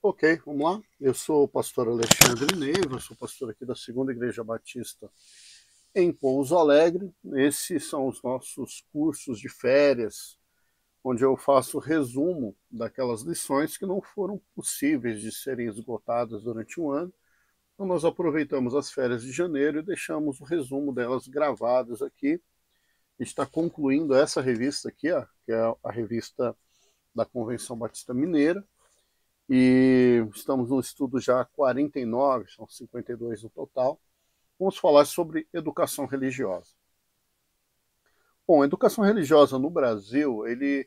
Ok, vamos lá. Eu sou o pastor Alexandre Neiva, sou pastor aqui da Segunda Igreja Batista em Pouso Alegre. Esses são os nossos cursos de férias, onde eu faço resumo daquelas lições que não foram possíveis de serem esgotadas durante um ano. Então nós aproveitamos as férias de janeiro e deixamos o resumo delas gravadas aqui. A gente está concluindo essa revista aqui, ó, que é a revista da Convenção Batista Mineira. E estamos no estudo já 49, são 52 no total. Vamos falar sobre educação religiosa. Bom, a educação religiosa no Brasil, ele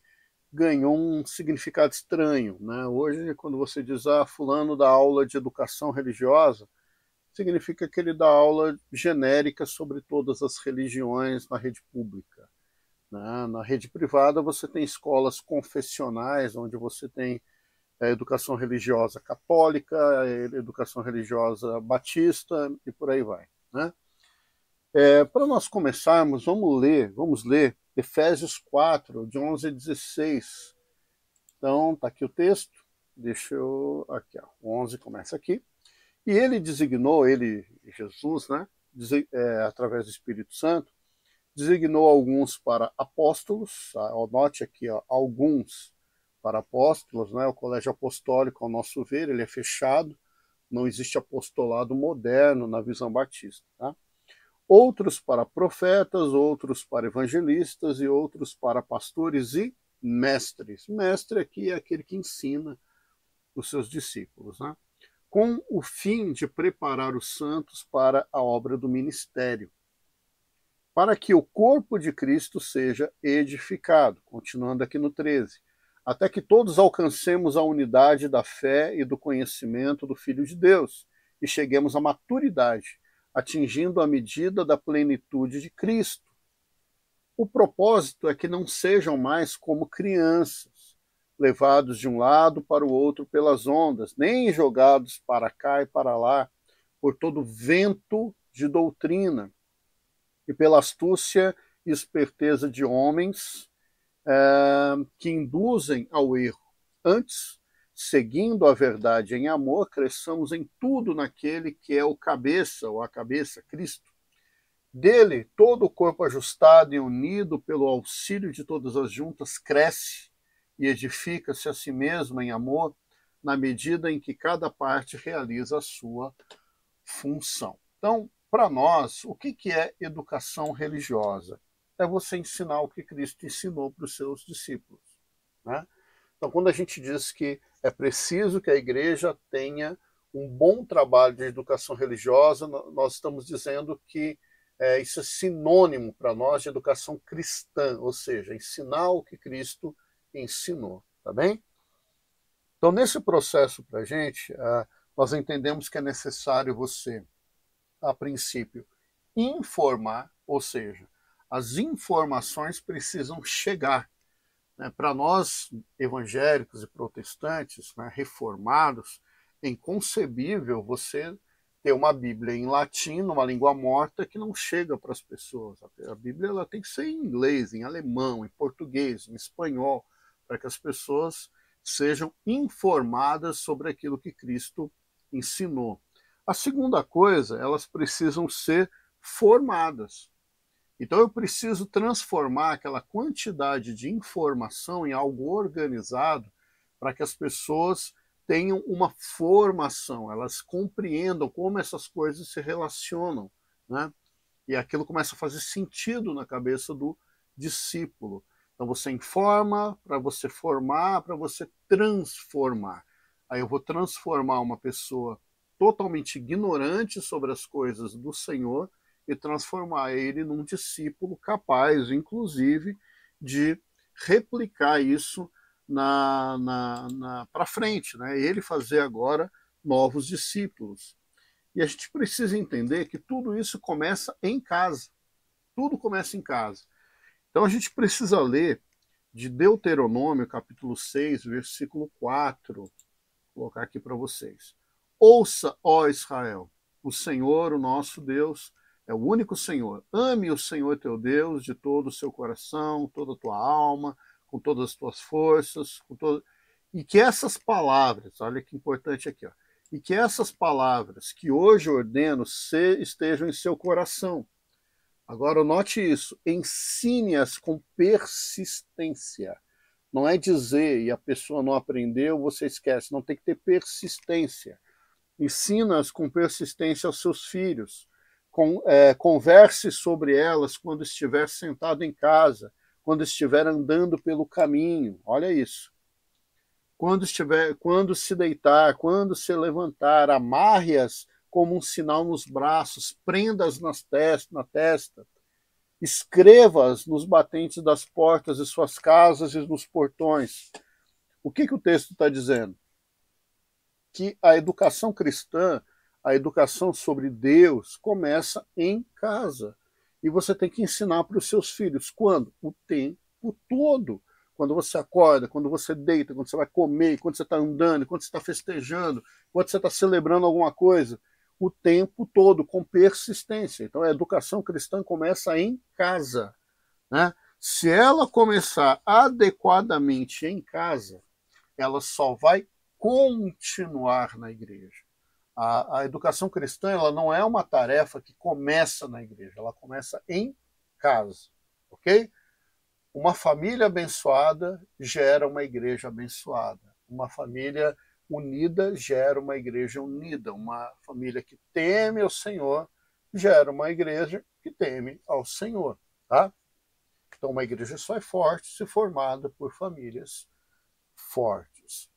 ganhou um significado estranho, né? Hoje, quando você diz, fulano dá aula de educação religiosa, significa que ele dá aula genérica sobre todas as religiões na rede pública, né? Na rede privada, você tem escolas confessionais, onde você tem educação religiosa católica, educação religiosa batista e por aí vai, né? Para nós começarmos, vamos ler Efésios 4, de 11 a 16. Então, está aqui o texto, deixa eu... Aqui, ó, 11 começa aqui. E ele designou, Jesus, né, através do Espírito Santo, designou alguns para apóstolos, note aqui, ó, alguns para apóstolos, né? O colégio apostólico, ao nosso ver, ele é fechado, não existe apostolado moderno na visão batista, tá? Outros para profetas, outros para evangelistas e outros para pastores e mestres. Mestre aqui é aquele que ensina os seus discípulos, né? Com o fim de preparar os santos para a obra do ministério, para que o corpo de Cristo seja edificado, continuando aqui no 13, até que todos alcancemos a unidade da fé e do conhecimento do Filho de Deus e cheguemos à maturidade, atingindo a medida da plenitude de Cristo. O propósito é que não sejam mais como crianças, levados de um lado para o outro pelas ondas, nem jogados para cá e para lá por todo vento de doutrina, e pela astúcia e esperteza de homens que induzem ao erro. Antes, seguindo a verdade em amor, cresçamos em tudo naquele que é o cabeça, ou a cabeça, Cristo. Dele, todo o corpo ajustado e unido pelo auxílio de todas as juntas cresce e edifica-se a si mesmo em amor, na medida em que cada parte realiza a sua função. Então, para nós, o que é educação religiosa? É você ensinar o que Cristo ensinou para os seus discípulos, né? Então, quando a gente diz que é preciso que a igreja tenha um bom trabalho de educação religiosa, nós estamos dizendo que isso é sinônimo para nós de educação cristã, ou seja, ensinar o que Cristo ensinou, tá bem? Então, nesse processo para a gente, nós entendemos que é necessário você, a princípio, informar, ou seja, as informações precisam chegar, né? Para nós, evangélicos e protestantes, né, reformados, é inconcebível você ter uma Bíblia em latim, numa língua morta, que não chega para as pessoas. A Bíblia ela tem que ser em inglês, em alemão, em português, em espanhol, para que as pessoas sejam informadas sobre aquilo que Cristo ensinou. A segunda coisa, elas precisam ser formadas. Então eu preciso transformar aquela quantidade de informação em algo organizado para que as pessoas tenham uma formação, elas compreendam como essas coisas se relacionam, né? E aquilo começa a fazer sentido na cabeça do discípulo. Então você informa para você formar, para você transformar. Aí eu vou transformar uma pessoa totalmente ignorante sobre as coisas do Senhor e transformar ele num discípulo capaz, inclusive, de replicar isso para frente, né? Ele fazer agora novos discípulos. E a gente precisa entender que tudo isso começa em casa. Tudo começa em casa. Então a gente precisa ler de Deuteronômio, capítulo 6, versículo 4. Vou colocar aqui para vocês. Ouça, ó Israel, o Senhor, o nosso Deus, é o único Senhor. Ame o Senhor teu Deus de todo o seu coração, toda a tua alma, com todas as tuas forças, E que essas palavras, olha que importante aqui, ó, e que essas palavras que hoje ordeno estejam em seu coração. Agora, note isso, ensine-as com persistência. Não é dizer e a pessoa não aprendeu, você esquece. Não, tem que ter persistência. Ensina-as com persistência aos seus filhos. Converse sobre elas quando estiver sentado em casa, quando estiver andando pelo caminho. Olha isso. Quando se deitar, quando se levantar, amarre-as como um sinal nos braços, prenda-as na testa, escreva-as nos batentes das portas de suas casas e nos portões. O que o texto está dizendo? Que a educação cristã, a educação sobre Deus, começa em casa. E você tem que ensinar para os seus filhos. Quando? O tempo todo. Quando você acorda, quando você deita, quando você vai comer, quando você está andando, quando você está festejando, quando você está celebrando alguma coisa. O tempo todo, com persistência. Então a educação cristã começa em casa. Né? Se ela começar adequadamente em casa, ela só vai continuar na igreja. A educação cristã, ela não é uma tarefa que começa na igreja, ela começa em casa, ok? Uma família abençoada gera uma igreja abençoada. Uma família unida gera uma igreja unida. Uma família que teme ao Senhor gera uma igreja que teme ao Senhor, tá? Então, uma igreja só é forte se formada por famílias fortes.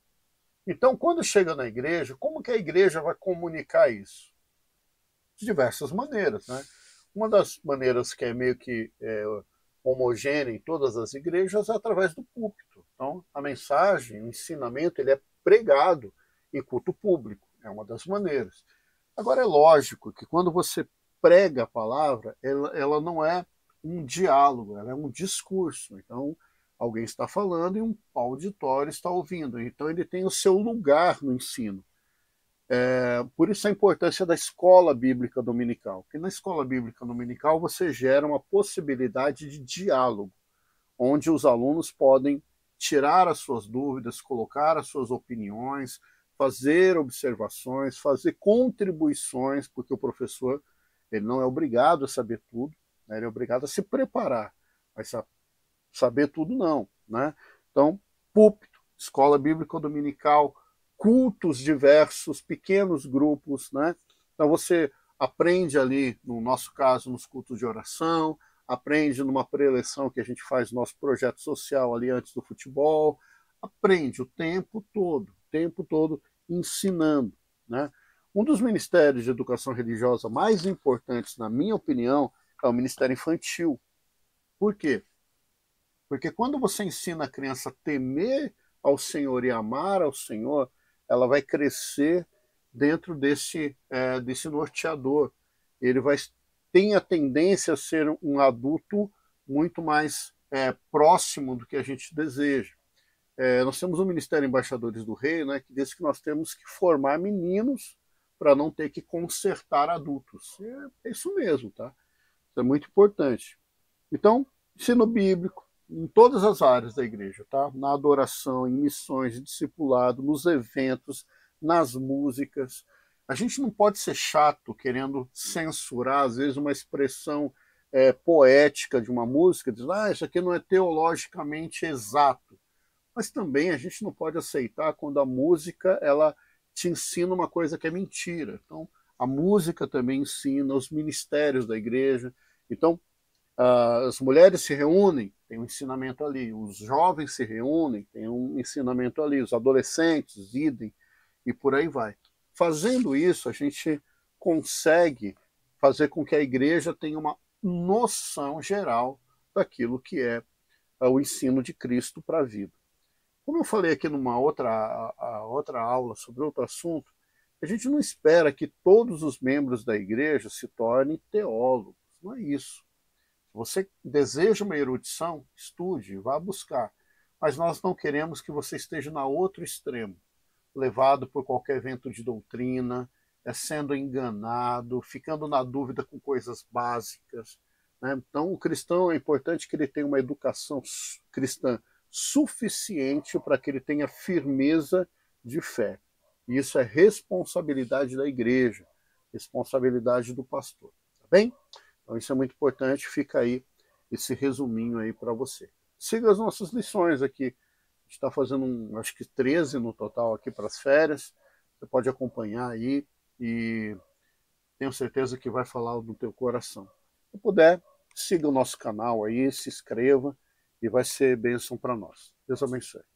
Então, quando chega na igreja, como que a igreja vai comunicar isso? De diversas maneiras, né? Uma das maneiras que é meio que homogênea em todas as igrejas é através do púlpito. Então, a mensagem, o ensinamento, ele é pregado em culto público. É uma das maneiras. Agora, é lógico que quando você prega a palavra, ela não é um diálogo, ela é um discurso. Então, alguém está falando e um auditório está ouvindo. Então, ele tem o seu lugar no ensino. Por isso a importância da escola bíblica dominical. Porque na escola bíblica dominical você gera uma possibilidade de diálogo, onde os alunos podem tirar as suas dúvidas, colocar as suas opiniões, fazer observações, fazer contribuições, porque o professor ele não é obrigado a saber tudo, né? Ele é obrigado a se preparar, mas saber tudo não. Né? Então, púlpito, escola bíblica dominical, cultos diversos, pequenos grupos. Né? Então, você aprende ali, no nosso caso, nos cultos de oração, aprende numa preleção que a gente faz no nosso projeto social ali antes do futebol, aprende o tempo todo ensinando. Né? Um dos ministérios de educação religiosa mais importantes, na minha opinião, é o ministério infantil. Por quê? Porque quando você ensina a criança a temer ao Senhor e amar ao Senhor, ela vai crescer dentro desse norteador. Ele tem a tendência a ser um adulto muito mais próximo do que a gente deseja. Nós temos o Ministério Embaixadores do Rei, né, que diz que nós temos que formar meninos para não ter que consertar adultos. É isso mesmo, tá? Isso é muito importante. Então, ensino bíblico, em todas as áreas da igreja, tá? Na adoração, em missões, em discipulado, nos eventos, nas músicas. A gente não pode ser chato querendo censurar, às vezes, uma expressão poética de uma música, diz, isso aqui não é teologicamente exato. Mas também a gente não pode aceitar quando a música ela te ensina uma coisa que é mentira. Então, a música também ensina, os ministérios da igreja. Então, as mulheres se reúnem, tem um ensinamento ali. Os jovens se reúnem, tem um ensinamento ali. Os adolescentes, idem, e por aí vai. Fazendo isso, a gente consegue fazer com que a igreja tenha uma noção geral daquilo que é o ensino de Cristo para a vida. Como eu falei aqui numa outra aula sobre outro assunto, a gente não espera que todos os membros da igreja se tornem teólogos. Não é isso. Você deseja uma erudição? Estude, vá buscar. Mas nós não queremos que você esteja na outro extremo, levado por qualquer vento de doutrina, sendo enganado, ficando na dúvida com coisas básicas. Né? Então, o cristão é importante que ele tenha uma educação cristã suficiente para que ele tenha firmeza de fé. E isso é responsabilidade da igreja, responsabilidade do pastor, tá bem? Então isso é muito importante, fica aí esse resuminho aí para você. Siga as nossas lições aqui. A gente está fazendo, acho que 13 no total aqui para as férias. Você pode acompanhar aí e tenho certeza que vai falar do teu coração. Se puder, siga o nosso canal aí, se inscreva e vai ser bênção para nós. Deus abençoe.